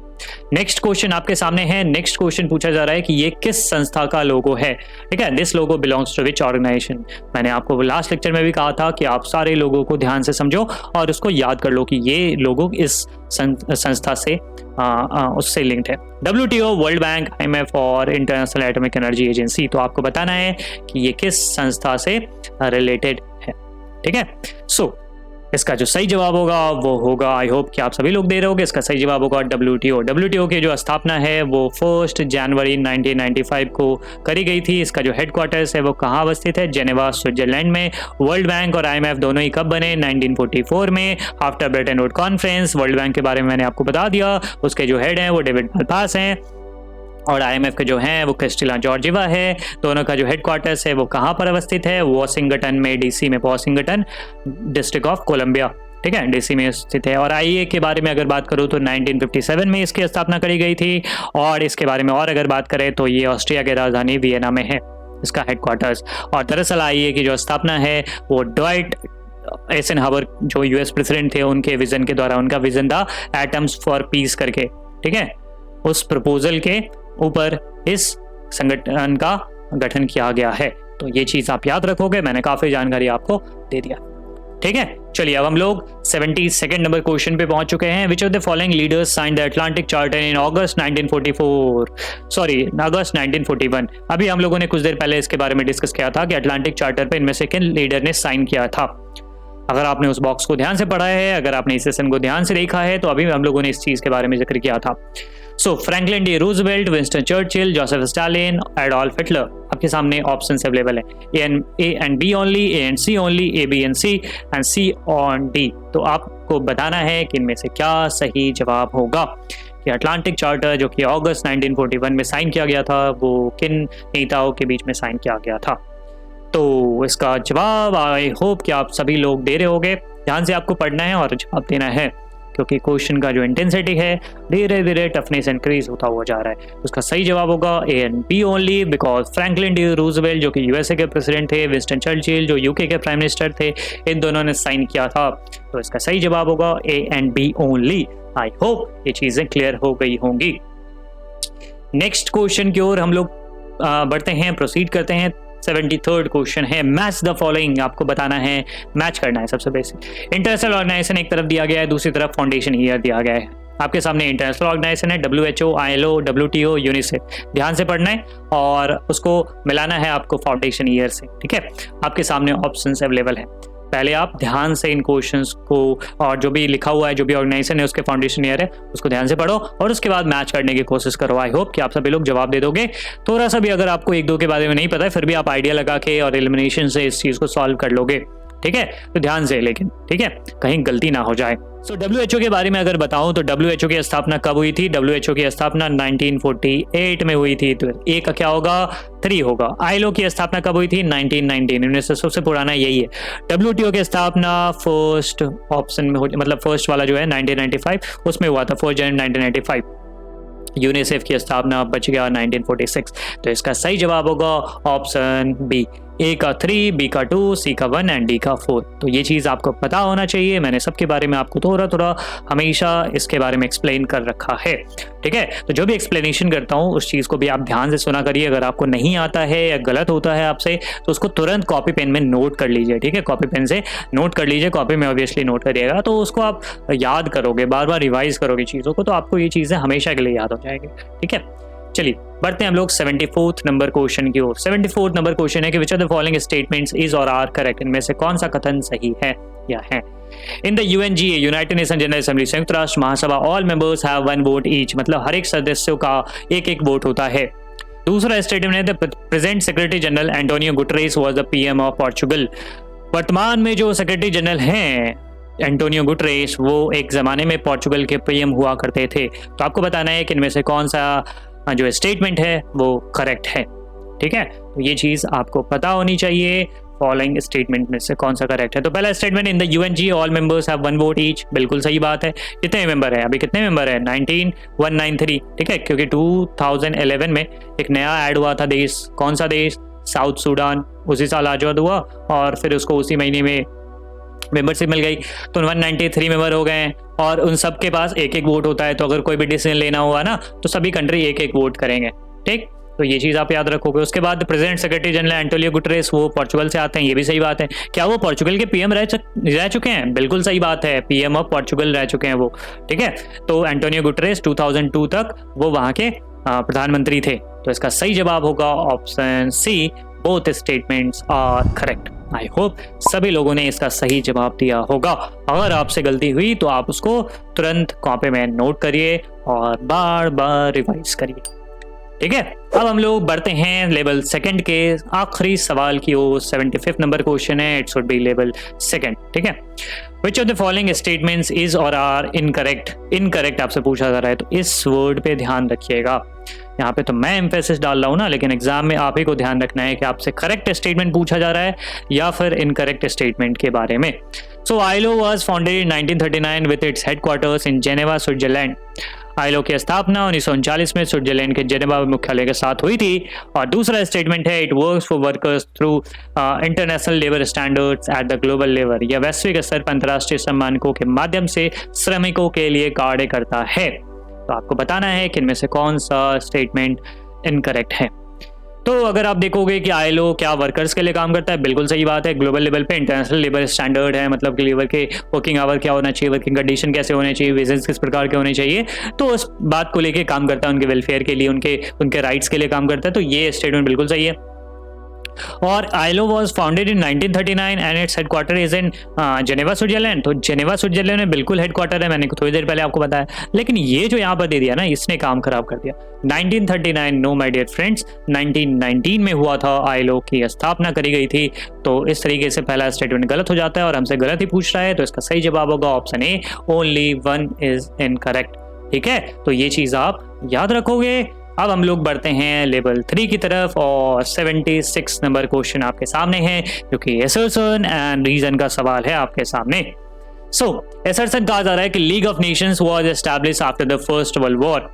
नेक्स्ट क्वेश्चन आपके सामने है। नेक्स्ट क्वेश्चन पूछा जा रहा है कि ये किस संस्था का लोगो है, ठीक है। This logo belongs to which organisation. मैंने आपको लास्ट लेक्चर में भी कहा था कि आप सारे लोगों को ध्यान से समझो और उसको याद कर लो कि ये लोगो इस संस्था से उससे लिंक्ड है। WTO, वर्ल्ड बैंक, IMF और इंटरनेशनल एटॉमिक एनर्जी एजेंसी। तो आपको बताना है कि ये किस संस्था से रिलेटेड है, ठीक है। सो इसका जो सही जवाब होगा वो होगा, आई होप कि आप सभी लोग दे रहे होगे, इसका सही जवाब होगा WTO। WTO की जो स्थापना है वो 1 जनवरी 1995 को करी गई थी। इसका जो हेडक्वार्टर्स है वो कहाँ अवस्थित है? जेनेवा, स्विट्जरलैंड में। वर्ल्ड बैंक और IMF दोनों ही कब बने? 1944 में, after Brayton would conference. World bank के बारे में मैंने आपको बता दिया, उसके जो हेड हैं वो डेविड मालपास हैं, और IMF के जो हैं वो क्रिस्टिना जॉर्जिवा है। दोनों का जो हेडक्वार्टर्स है वो कहाँ पर अवस्थित है? वॉशिंगटन में, DC में, वॉशिंगटन डिस्ट्रिक्ट ऑफ कोलंबिया, ठीक है, DC में स्थित है। और IA के बारे में अगर बात करूँ तो 1957 में इसकी स्थापना करी गई थी। और इसके बारे में और अगर बात करें तो ये ऑस्ट्रिया की राजधानी वियना में है इसका हेडक्वार्टर्स। और दरअसल IA की जो स्थापना है वो ड्वाइट एइज़नहावर जो US प्रेसिडेंट थे उनके विजन के द्वारा, उनका विजन था एटम्स फॉर पीस करके, ठीक है, उस प्रपोजल के ऊपर इस संगठन का गठन किया गया है। तो ये चीज आप याद रखोगे, मैंने काफी जानकारी आपको दे दिया, ठीक है। चलिए अब हम लोग 72nd नंबर क्वेश्चन पे पहुंच चुके हैं। Which of the following leaders signed the Atlantic Charter in August 1941? अभी हम लोगों ने कुछ देर पहले इसके बारे में डिस्कस किया था कि अटलांटिक चार्टर पे इनमें से किन लीडर ने साइन किया था। अगर आपने उस बॉक्स को ध्यान से पढ़ा है, अगर आपने इस सेशन को ध्यान से देखा है, तो अभी हम लोगों ने इस चीज के बारे में जिक्र किया था। So Franklin D Roosevelt, Winston Churchill, Joseph Stalin, Adolf Hitler. आपके सामने ऑप्शंस अवेलेबल हैं, A and B only, A and C only, A, B and C and C on D। तो आपको बताना है कि इनमें से क्या सही जवाब होगा कि अटलांटिक चार्टर जो कि अगस्त 1941 में साइन किया गया था वो किन नेताओं के बीच में साइन किया गया था। तो इसका जवाब आई होप कि आप सभी लोग दे रहे होगे। ध्यान से आपको पढ़ना है और जवाब देना है, क्योंकि क्वेश्चन का जो इंटेंसिटी है धीरे धीरे टफनेस इंक्रीज होता हुआ जा रहा है। उसका सही जवाब होगा A and B only, because Franklin D Roosevelt जो कि USA के प्रेसिडेंट थे, विंस्टन चर्चिल जो UK के प्राइम मिनिस्टर थे, इन दोनों ने साइन किया था। तो इसका सही जवाब होगा A and B only. I hope ये चीजें क्लियर हो गई होंगी। नेक्स्ट क्वेश्चन की ओर हम लोग बढ़ते हैं, प्रोसीड करते हैं। 73rd क्वेश्चन है, मैच द फॉलोइंग। आपको बताना है, मैच करना है सबसे बेसिक। इंटरनेशनल ऑर्गेनाइजेशन एक तरफ दिया गया है, दूसरी तरफ फाउंडेशन ईयर दिया गया है। आपके सामने इंटरनेशनल ऑर्गेनाइजेशन है WHO, ILO, WTO, यूनिसेफ। ध्यान से पढ़ना है और उसको मिलाना है आपको फाउंडेशन ईयर से, ठीक है। आपके सामने ऑप्शंस अवेलेबल है। पहले आप ध्यान से इन क्वेश्चंस को और जो भी लिखा हुआ है, जो भी ऑर्गेनाइजेशन है उसके फाउंडेशन ईयर है, उसको ध्यान से पढ़ो और उसके बाद मैच करने की कोशिश करो। आई होप कि आप सभी लोग जवाब दे दोगे। थोड़ा सा भी अगर आपको एक दो के बारे में नहीं पता है, फिर भी आप आइडिया लगा के और एलिमिनेशन से इस चीज को सॉल्व कर लोगे, ठीक है। तो ध्यान से, लेकिन ठीक है, कहीं गलती ना हो जाए। सो WHO के बारे में अगर बताऊं तो WHO की स्थापना कब हुई थी? WHO की स्थापना 1948 में हुई थी। तो ए का क्या होगा? 3 होगा। ILO की स्थापना कब हुई थी? 1919। इनमें से सबसे पुराना यही है। WTO की स्थापना फर्स्ट ऑप्शन में मतलब फर्स्ट वाला जो है 1995 उसमें हुआ था, 4 जनवरी 1995। यूनिसेफ की स्थापना बच गया 1946। तो इसका सही जवाब होगा ऑप्शन बी, A का 3, B का 2, C का 1 एंड D का 4। तो ये चीज़ आपको पता होना चाहिए। मैंने सबके बारे में आपको थोड़ा थोड़ा हमेशा इसके बारे में एक्सप्लेन कर रखा है, ठीक है। तो जो भी एक्सप्लेनेशन करता हूँ उस चीज़ को भी आप ध्यान से सुना करिए। अगर आपको नहीं आता है या गलत होता है आपसे तो उसको तुरंत कॉपी पेन में नोट कर लीजिए, ठीक है। कॉपी पेन से नोट कर लीजिए, कॉपी में ऑब्वियसली नोट करिएगा, तो उसको आप याद करोगे, बार बार रिवाइज करोगे चीज़ों को, तो आपको ये चीज़ें हमेशा के लिए याद हो जाएगी, ठीक है। चलिए बढ़ते हैं हम लोग 74th नंबर क्वेश्चन की ओर। 74th नंबर क्वेश्चन है कि which of the following statements is और आर करेक्ट। इनमें से कौन सा कथन सही है या है? In the UNGA, United Nation General Assembly, संयुक्त राष्ट्र महासभा, all members have 1 vote each, मतलब हर एक सदस्यों का एक एक वोट होता है। दूसरा स्टेटमेंट है the present secretary general Antonio Guterres was the PM of Portugal. वर्तमान में जो सेक्रेटरी जनरल हैं एंटोनियो गुटरेस, वो एक जमाने में पोर्चुगल के PM हुआ करते थे। तो आपको बताना है कि इनमें से कौन सा जो स्टेटमेंट है वो करेक्ट है, ठीक है। तो ये चीज आपको पता होनी चाहिए, फॉलोइंग स्टेटमेंट में से कौन सा करेक्ट है। तो पहला statement, in the UNGA all members have 1 vote each, बिल्कुल सही बात है। कितने मेंबर है अभी? कितने मेंबर है? 19193, ठीक है, क्योंकि 2011 में एक नया ऐड हुआ था देश। कौन सा देश? South Sudan. उसी साल आजाद हुआ और फिर उसको उसी महीने में मेंबरशिप मिल गई, तो 193 मेंबर हो गए हैं और उन सब के पास एक एक वोट होता है। तो अगर कोई भी डिसीजन लेना हुआ ना तो सभी कंट्री एक एक वोट करेंगे, ठीक। तो ये चीज़ आप याद रखोगे। उसके बाद president secretary general Antonio Guterres, वो पोर्चुगल से आते हैं, ये भी सही बात है। क्या वो पोर्चुगल के पीएम रह चुके हैं? बिल्कुल सही बात है, पीएम ऑफ पोर्चुगल रह चुके हैं वो, ठीक है। तो एंटोनियो गुटरेस 2002 तक वो वहाँ के प्रधानमंत्री थे। तो इसका सही जवाब होगा option C, both statements are correct. I hope सभी लोगों ने इसका सही जवाब दिया होगा। अगर आपसे गलती हुई तो आप उसको तुरंत कॉपी में नोट करिए और बार बार रिवाइज करिए, ठीक है। अब हम लोग बढ़ते हैं लेवल सेकंड के आखिरी सवाल की ओर। 75 नंबर क्वेश्चन है, it should be level second, ठीक है। Which of the following statements is or are incorrect? Incorrect आपसे पूछा जा रहा है, तो इस वर्ड पे ध्यान रखिएगा। यहाँ पे तो मैं एम्फेसिस डाल रहा हूँ ना, लेकिन एग्जाम में आप ही को ध्यान रखना है कि आपसे करेक्ट स्टेटमेंट पूछा जा रहा है या फिर इनकरेक्ट स्टेटमेंट के बारे में। So ILO was founded in 1939 with its headquarters in Geneva, Switzerland. ILO की स्थापना 1939 में स्विट्जरलैंड के जेनेवा मुख्यालय के साथ हुई थी। और दूसरा स्टेटमेंट है, it works for workers through international labour standards at the global level. यह वैश्विक स्तर पर अंतर्राष्ट्रीय सम्मानकों के माध्यम से श्रमिकों के लिए कार्य करता है। तो आपको बताना है कि इनमें से कौन सा स्टेटमेंट इनकरेक्ट है। तो अगर आप देखोगे कि आईएलओ क्या वर्कर्स के लिए काम करता है, बिल्कुल सही बात है। ग्लोबल लेवल पे इंटरनेशनल लेबर स्टैंडर्ड है, मतलब कि लेबर के वर्किंग आवर क्या होना चाहिए, वर्किंग कंडीशन कैसे होने चाहिए, वेजेस किस प्रकार के होने चाहिए, तो उस बात को लेके काम करता है, उनके वेलफेयर के लिए, उनके राइट्स के लिए काम करता है। तो ये स्टेटमेंट बिल्कुल सही है। और ILO was founded in 1939 and its headquarter is in Geneva, Switzerland. तो जेनेवा स्विट्जरलैंड में बिल्कुल हेडक्वार्टर है, मैंने थोड़ी देर पहले आपको बताया। लेकिन ये जो यहाँ पर दे दिया ना, इसने काम खराब कर दिया। 1939 नो माय डियर फ्रेंड्स, 1919 में हुआ था, आईएलओ की स्थापना करी गई थी। तो इस तरीके से पहला स्टेटमेंट गलत हो जाता है और हमसे गलत ही पूछ रहा है। तो इसका सही जवाब होगा option A, only one is incorrect, ठीक है। तो ये चीज आप याद रखोगे। अब हम लोग बढ़ते हैं लेवल 3 की तरफ और 76 नंबर क्वेश्चन आपके सामने है, जो कि असर्शन एंड रीजन का सवाल है आपके सामने। सो असर्शन कहा जा रहा है कि league of nations was established after the first world war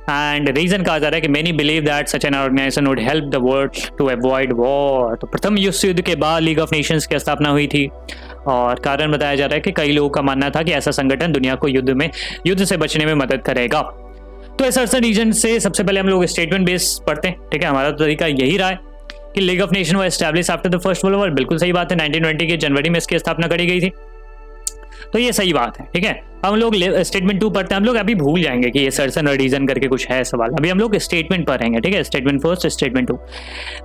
and reason कहा जा रहा है कि many believe that such an organization would help the world to avoid war. तो प्रथम विश्व युद्ध के बाद लीग ऑफ नेशंस की स्थापना हुई थी और कारण बताया जा रहा है कि कई लोगों का मानना था कि ऐसा संगठन दुनिया को युद्ध से बचने में मदद करेगा। तो असर्शन रीजन से सबसे पहले हम लोग स्टेटमेंट बेस पढ़ते हैं, ठीक है। हमारा तरीका यही रहा है कि लीग ऑफ नेशन वो establish after the first world war, बिल्कुल सही बात है। 1920 के जनवरी में इसकी स्थापना करी गई थी, तो ये सही बात है, ठीक है। हम लोग स्टेटमेंट 2 पढ़ते हैं। हम लोग अभी भूल जाएंगे कि ये असर्शन और रीजन करके कुछ है सवाल। अभी हम लोग स्टेटमेंट पढ़ेंगे, ठीक है। Statement first, statement 2।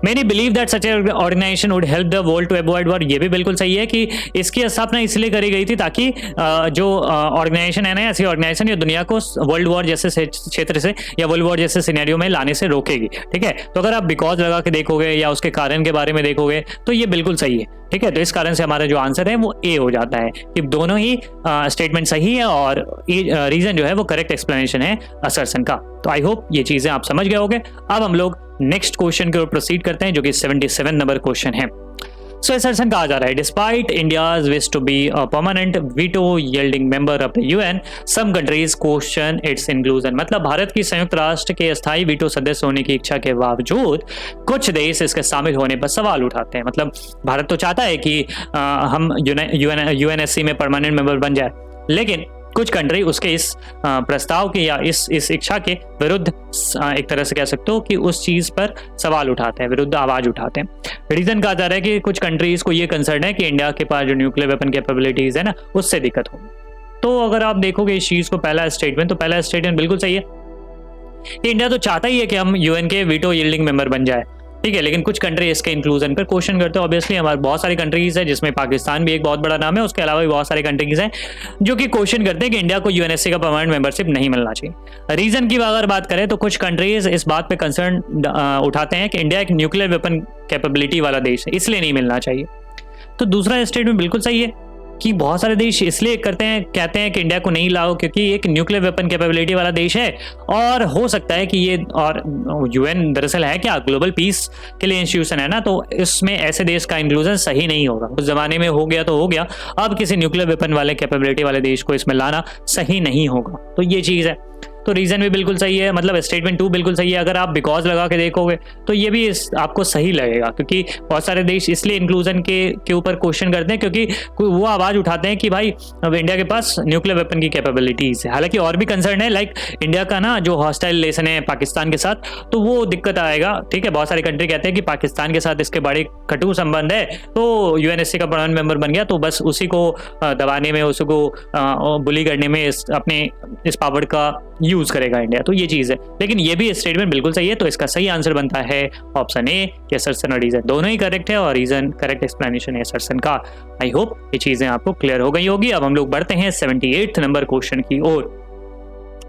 Many believe that such an organization would help the world to avoid war. ये भी बिल्कुल सही है कि इसकी स्थापना इसलिए करी गई थी ताकि जो ऑर्गेनाइजेशन है ना, ऐसी ऑर्गेनाइजेशन ये दुनिया को वर्ल्ड वॉर जैसे क्षेत्र से या वर्ल्ड वॉर जैसे सिनेरियो में लाने से रोकेगी, ठीक है। तो अगर आप बिकॉज लगा के देखोगे या उसके कारण के बारे में देखोगे तो ये बिल्कुल सही है, ठीक है। तो इस कारण से हमारा जो आंसर है वो ए हो जाता है कि दोनों ही स्टेटमेंट सही है और रीजन जो है वो करेक्ट एक्सप्लेनेशन है असर्शन का। तो आई होप ये चीजें आप समझ गए होंगे। अब हम लोग नेक्स्ट क्वेश्चन की ओर प्रोसीड करते हैं, जो कि 77 नंबर क्वेश्चन है। सो असर्शन कहा जा रहा है, despite India's wish to be a permanent veto yielding member of the UN, some countries question its inclusion. मतलब भारत की संयुक्त राष्ट्र के स्थायी वीटो सदस्य होने की इच्छा के बावजूद कुछ देश इसके शामिल होने पर सवाल उठाते हैं। मतलब भारत तो चाहता है कि हम यूएनएससी में परमानेंट मेंबर बन जाए, लेकिन कुछ कंट्री उसके इस प्रस्ताव के या इस इच्छा के विरुद्ध एक तरह से कह सकते हो कि उस चीज पर सवाल उठाते हैं, विरुद्ध आवाज उठाते हैं। रीजन कहा जा रहा है कि कुछ कंट्रीज को ये कंसर्न है कि इंडिया के पास जो न्यूक्लियर वेपन कैपेबिलिटीज है ना, उससे दिक्कत हो। तो अगर आप देखोगे इस चीज को, पहला स्टेटमेंट बिल्कुल सही है कि इंडिया तो चाहता ही है कि हम यूएन के वीटो यील्डिंग मेंबर बन जाए, ठीक है। लेकिन कुछ कंट्री इसके इंक्लूजन पर क्वेश्चन करते हैं। ऑब्वियसली हमारे बहुत सारी कंट्रीज है, जिसमें पाकिस्तान भी एक बहुत बड़ा नाम है, उसके अलावा भी बहुत सारी कंट्रीज हैं जो कि क्वेश्चन करते हैं कि इंडिया को यूएनएससी का परमानेंट मेंबरशिप नहीं मिलना चाहिए। रीजन की अगर बात करें तो कुछ कंट्रीज इस बात पे कंसर्न उठाते हैं कि इंडिया एक न्यूक्लियर वेपन कैपेबिलिटी वाला देश है, इसलिए नहीं मिलना चाहिए। तो दूसरा स्टेटमेंट बिल्कुल सही है कि बहुत सारे देश इसलिए कहते हैं कि इंडिया को नहीं लाओ क्योंकि एक न्यूक्लियर वेपन कैपेबिलिटी वाला देश है, और हो सकता है कि ये, और यूएन दरअसल है क्या, ग्लोबल पीस के लिए इंस्टीट्यूशन है ना, तो इसमें ऐसे देश का इंक्लूजन सही नहीं होगा। उस जमाने में हो गया तो हो गया, अब किसी न्यूक्लियर वेपन वाले कैपेबिलिटी वाले देश को इसमें लाना सही नहीं होगा। तो ये चीज है। तो रीजन भी बिल्कुल सही है, मतलब स्टेटमेंट 2 बिल्कुल सही है। अगर आप बिकॉज लगा के देखोगे तो ये भी आपको सही लगेगा, क्योंकि बहुत सारे देश इसलिए इंक्लूजन के ऊपर क्वेश्चन करते हैं क्योंकि वो आवाज उठाते हैं कि भाई अब इंडिया के पास न्यूक्लियर वेपन की कैपेबिलिटीज है। हालांकि और भी कंसर्न है, लाइक इंडिया का ना जो हॉस्टाइल रिलेशन है पाकिस्तान के साथ, तो वो दिक्कत आएगा। ठीक है, बहुत सारी कंट्री कहते हैं कि पाकिस्तान के साथ इसके बड़े कटु संबंध है, तो यूएनएससी का परमानेंट मेंबर बन गया तो बस उसी को दबाने में, उसी को बुली करने में अपने इस पावर का यूज करेगा इंडिया। तो ये चीज है, लेकिन ये भी स्टेटमेंट बिल्कुल सही है। तो इसका सही आंसर बनता है ऑप्शन ए, असर्शन और रीजन दोनों ही करेक्ट है, और रीजन करेक्ट एक्सप्लेनेशन है असर्शन का। आई होप ये चीजें आपको क्लियर हो गई होगी। अब हम लोग बढ़ते हैं 78 नंबर क्वेश्चन की ओर।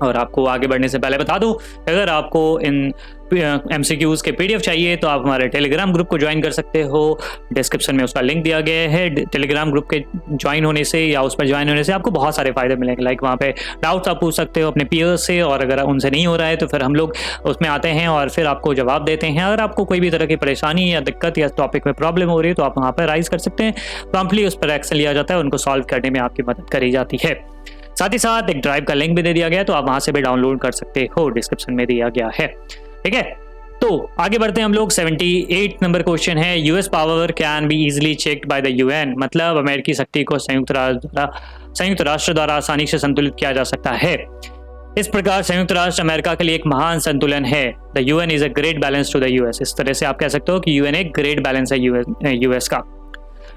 और आपको आगे बढ़ने से पहले बता दूं, अगर आपको इन MCQs के PDF चाहिए तो आप हमारे टेलीग्राम ग्रुप को ज्वाइन कर सकते हो। डिस्क्रिप्शन में उसका लिंक दिया गया है। टेलीग्राम ग्रुप के ज्वाइन होने से या उस पर ज्वाइन होने से आपको बहुत सारे फायदे मिलेंगे। लाइक वहाँ पे डाउट्स आप पूछ सकते हो अपने पीयर्स से, और अगर उनसे नहीं हो रहा है तो फिर हम लोग उसमें आते हैं और फिर आपको जवाब देते हैं। अगर आपको कोई भी तरह की परेशानी या दिक्कत या टॉपिक में प्रॉब्लम हो रही है तो आप वहाँ पर राइज कर सकते हैं। प्रॉम्प्टली उस पर एक्शन लिया जाता है, उनको सॉल्व करने में आपकी मदद करी जाती है। साथ ही साथ एक ड्राइव का लिंक भी दे दिया गया है, तो आप वहां से भी डाउनलोड कर सकते हो, डिस्क्रिप्शन में दिया गया है। ठीक है, तो आगे बढ़ते हैं हम लोग। 78 नंबर क्वेश्चन है, US power can be easily checked by the UN, मतलब अमेरिकी शक्ति को संयुक्त राष्ट्र द्वारा आसानी से संतुलित किया जा सकता है। इस प्रकार संयुक्त राष्ट्र अमेरिका के लिए एक महान संतुलन है। The UN is a great balance to the US. इस तरह से आप कह सकते हो कि यूएन एक ग्रेट बैलेंस है यूएस का।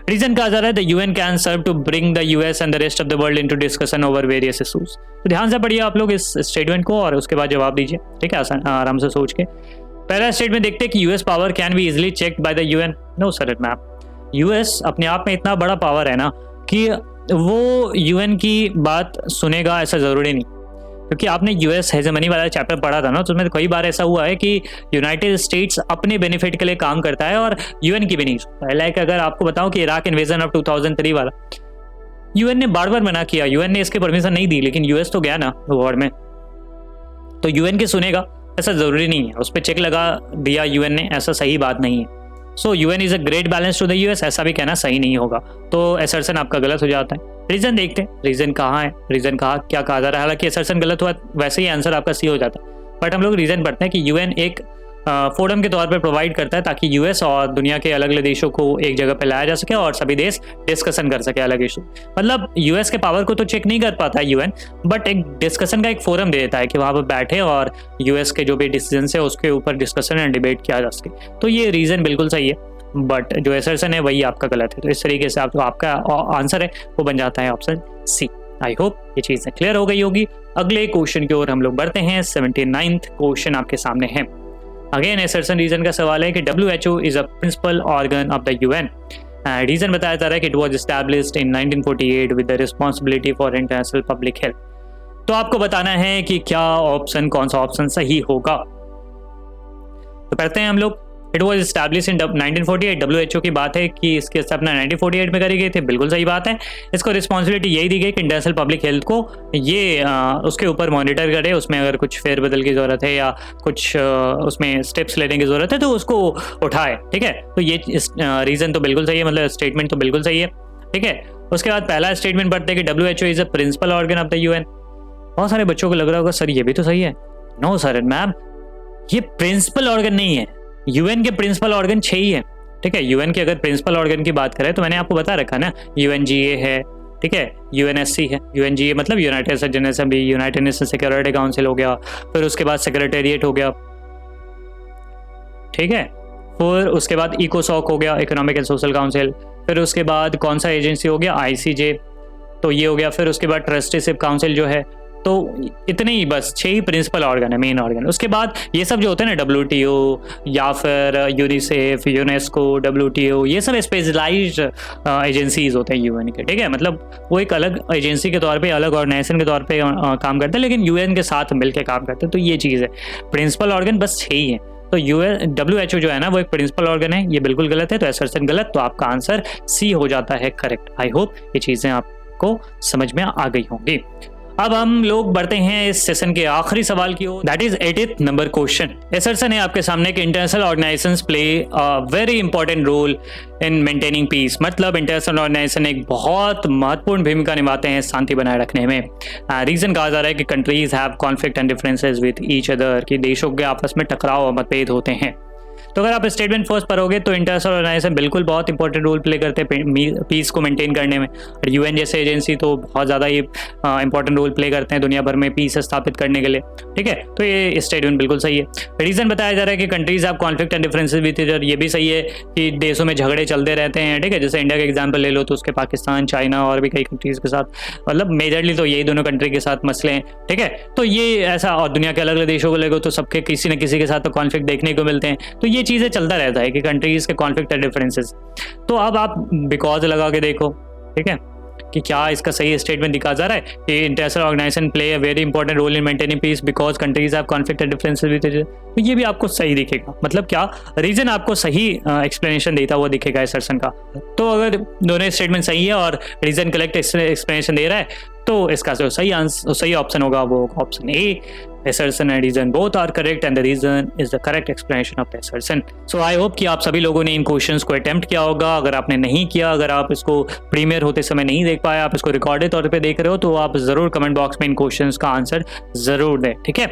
रीजन कहा जा रहा है the UN can serve to bring the US and the rest of the world into discussion over various issues. तो ध्यान से पढ़िए आप लोग इस स्टेटमेंट को और उसके बाद जवाब दीजिए। ठीक है, आराम से सोच के। पहला स्टेटमेंट देखते हैं कि US power can be easily checked by the UN. No sir ma'am, US अपने आप में इतना बड़ा पावर है ना कि वो यूएन की बात सुनेगा ऐसा जरूरी नहीं, क्योंकि आपने यूएस हेजेमनी वाला चैप्टर पढ़ा था ना, तो उसमें कई बार ऐसा हुआ है कि यूनाइटेड स्टेट्स अपने बेनिफिट के लिए काम करता है और यूएन की भी नहीं सुनता है। लाइक अगर आपको बताऊं कि इराक इन्वेजन ऑफ 2003 वाला यूएन ने बार बार मना किया, यूएन ने इसके परमिशन नहीं दी, लेकिन यूएस तो गया ना वॉर में, तो यूएन की सुनेगा ऐसा जरूरी नहीं है। उस पर चेक लगा दिया यूएन ने, ऐसा सही बात नहीं है। So UN is a great balance to the US, ऐसा भी कहना सही नहीं होगा, तो असर्शन आपका गलत हो जाता है। रीजन देखते हैं, रीजन कहाँ है, रीजन कहाँ क्या कहा जा रहा है। हालांकि असर्शन गलत हुआ वैसे ही आंसर आपका सी हो जाता है, बट हम लोग रीजन पढ़ते हैं कि यूएन एक फोरम के तौर पर प्रोवाइड करता है ताकि यूएस और दुनिया के अलग अलग देशों को एक जगह पे लाया जा सके और सभी देश डिस्कशन कर सके अलग इशू। मतलब यूएस के पावर को तो चेक नहीं कर पाता है यूएन, बट एक डिस्कशन का एक फोरम दे देता है कि वहां पर बैठे और यूएस के जो भी डिसीजन है उसके ऊपर डिस्कशन एंड डिबेट किया जा सके। तो ये रीजन बिल्कुल सही है, बट जो असर्शन है वही आपका गलत है। तो इस तरीके से आप जो आपका आंसर है वो बन जाता है ऑप्शन सी। आई होप ये चीजें क्लियर हो गई होगी। अगले क्वेश्चन की ओर हम लोग बढ़ते हैं। 79th क्वेश्चन आपके सामने है। अगेन असर्शन रीजन का सवाल है कि WHO is a principal organ of the UN. Reason बताया जा रहा है कि it was established in 1948 with the responsibility for international public health. तो आपको बताना है कि क्या ऑप्शन, कौन सा ऑप्शन सही होगा। तो पढ़ते हैं हम लोग। It was establish in 1948। WHO की बात है कि इसकी स्थापना 1948 में करी गई थी, बिल्कुल सही बात है। इसको रिस्पॉन्सिबिलिटी यही दी गई कि इंटरनेशनल पब्लिक हेल्थ को ये उसके ऊपर मॉनिटर करे, उसमें अगर कुछ फेरबदल की जरूरत है या कुछ उसमें स्टेप्स लेने की जरूरत है तो उसको उठाए। ठीक है, तो ये रीजन तो बिल्कुल सही है, मतलब स्टेटमेंट तो बिल्कुल सही है। ठीक है, उसके बाद पहला स्टेटमेंट पढ़ते हैं कि WHO is a principal organ of the UN. बहुत सारे बच्चों को लग रहा होगा सर ये भी तो सही है। नो सर मैम, ये प्रिंसिपल ऑर्गन नहीं है। यूएन के प्रिंसिपल ऑर्गन 6 ही है। ठीक है, यूएन के अगर प्रिंसिपल ऑर्गन की बात करें तो मैंने आपको बता रखा ना, UNGA है, ठीक है, UNSC है। UNGA मतलब United general assembly, United nation security council हो गया, फिर उसके बाद सेक्रेटेरिएट हो गया। ठीक है, फिर उसके बाद इकोसॉक हो गया, इकोनॉमिक एंड सोशल काउंसिल। फिर उसके बाद कौन सा एजेंसी हो गया, ICJ, तो ये हो गया। फिर उसके बाद ट्रस्टीशिप काउंसिल जो है। तो इतने ही बस 6 ही प्रिंसिपल ऑर्गन है, मेन ऑर्गन। उसके बाद ये सब जो होते हैं ना, WTO या फिर यूनिसेफ, यूनेस्को, WTO, ये सब स्पेशलाइज्ड एजेंसीज होते हैं यूएन के। ठीक है, मतलब वो एक अलग एजेंसी के तौर पे, अलग ऑर्गेनाइजेशन के तौर पे काम करते हैं, लेकिन यूएन के साथ मिलकर काम करते हैं। तो ये चीज़ है, प्रिंसिपल ऑर्गन बस 6 ही है। तो WHO जो है ना वो एक प्रिंसिपल ऑर्गन है, ये बिल्कुल गलत है, तो असर्शन गलत, तो आपका आंसर सी हो जाता है करेक्ट। आई होप ये चीज़ें आपको समझ में आ गई होंगी। अब हम लोग बढ़ते हैं इस सेशन के आखिरी सवाल की ओर, that is 80th number question. Assertion है आपके सामने कि international organisations play a very important role in maintaining peace. मतलब इंटरनेशनल ऑर्गेनाइजेशन एक बहुत महत्वपूर्ण भूमिका निभाते हैं शांति बनाए रखने में। रीजन कहा जा रहा है कि countries have conflict and differences with each other, कि देशों के आपस में टकराव और मतभेद होते हैं। तो अगर आप स्टेटमेंट फर्स्ट पढ़ोगे तो इंटरनेशनल ऑर्गेनाइजेशन बिल्कुल बहुत इंपॉर्टेंट रोल प्ले करते हैं पीस को मेंटेन करने में। और यूएन जैसे एजेंसी तो बहुत ज़्यादा ही इंपॉर्टेंट रोल प्ले करते हैं दुनिया भर में पीस स्थापित करने के लिए। ठीक है, तो ये स्टेटमेंट बिल्कुल सही है। रीज़न बताया जा रहा है कि countries have conflict and differences with each other, ये भी सही है कि देशों में झगड़े चलते रहते हैं। ठीक है, जैसे इंडिया का एग्जाम्पल ले लो तो उसके पाकिस्तान, चाइना और भी कई कंट्रीज़ के साथ, मतलब मेजरली तो यही दोनों कंट्री के साथ मसले हैं। ठीक है, तो ये ऐसा, और दुनिया के अलग अलग देशों को ले तो सबके किसी न किसी के साथ तो कॉन्फ्लिक्ट देखने को मिलते हैं। तो ये चीज़ें चलता रहता है कि कंट्रीज के कॉन्फ्लिक्ट एंड डिफरेंसेस। तो अब आप बिकॉज लगा के देखो, ठीक है, कि क्या इसका सही स्टेटमेंट दिखा जा रहा है कि international organization play a very important role in maintaining peace because countries have conflict and differences with each other. तो ये भी आपको सही दिखेगा, मतलब क्या रीजन आपको सही एक्सप्लेनेशन देता हुआ दिखेगा एसर्सन का। तो अगर दोनों स्टेटमेंट सही है और रीजन करेक्ट एक्सप्लेनेशन दे रहा है तो इसका जो सही ऑप्शन होगा वो option A. Assertion and reason both are correct and the reason is the correct explanation of the assertion. So I hope कि आप सभी लोगों ने इन क्वेश्चंस को अटेम्प्ट किया होगा। अगर आपने नहीं किया, अगर आप इसको प्रीमियर होते समय नहीं देख पाए, आप इसको रिकॉर्डेड तौर पे देख रहे हो, तो आप ज़रूर कमेंट बॉक्स में इन क्वेश्चंस का आंसर ज़रूर दें। ठीक है,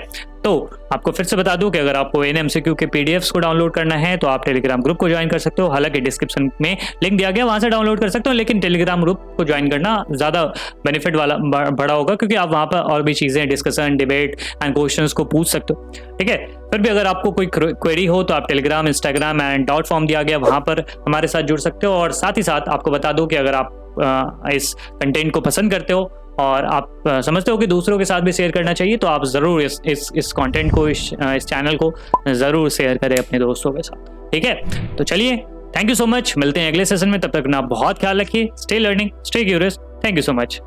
तो आपको फिर से बता दूं कि अगर आपको NMCQ के PDFs को डाउनलोड करना है तो आप टेलीग्राम ग्रुप को ज्वाइन कर सकते हो। हालांकि डिस्क्रिप्शन में लिंक दिया गया, वहां से डाउनलोड कर सकते हो, लेकिन टेलीग्राम ग्रुप को ज्वाइन करना ज़्यादा बेनिफिट वाला बड़ा होगा, क्योंकि आप वहाँ पर और भी चीज़ें, डिस्कशन, डिबेट एंड क्वेश्चंस को पूछ सकते हो। ठीक है, फिर भी अगर आपको कोई क्वेरी हो तो आप Telegram, Instagram and doubt form दिया गया, वहाँ पर हमारे साथ जुड़ सकते हो। और साथ ही साथ आपको बता दूं कि अगर आप इस कंटेंट को पसंद करते हो और आप समझते हो कि दूसरों के साथ भी शेयर करना चाहिए, तो आप ज़रूर इस कंटेंट को, इस चैनल को ज़रूर शेयर करें अपने दोस्तों के साथ। ठीक है, तो चलिए, थैंक यू सो मच। मिलते हैं अगले सेशन में, तब तक ना बहुत ख्याल रखिए। Stay learning, stay curious. Thank you so much.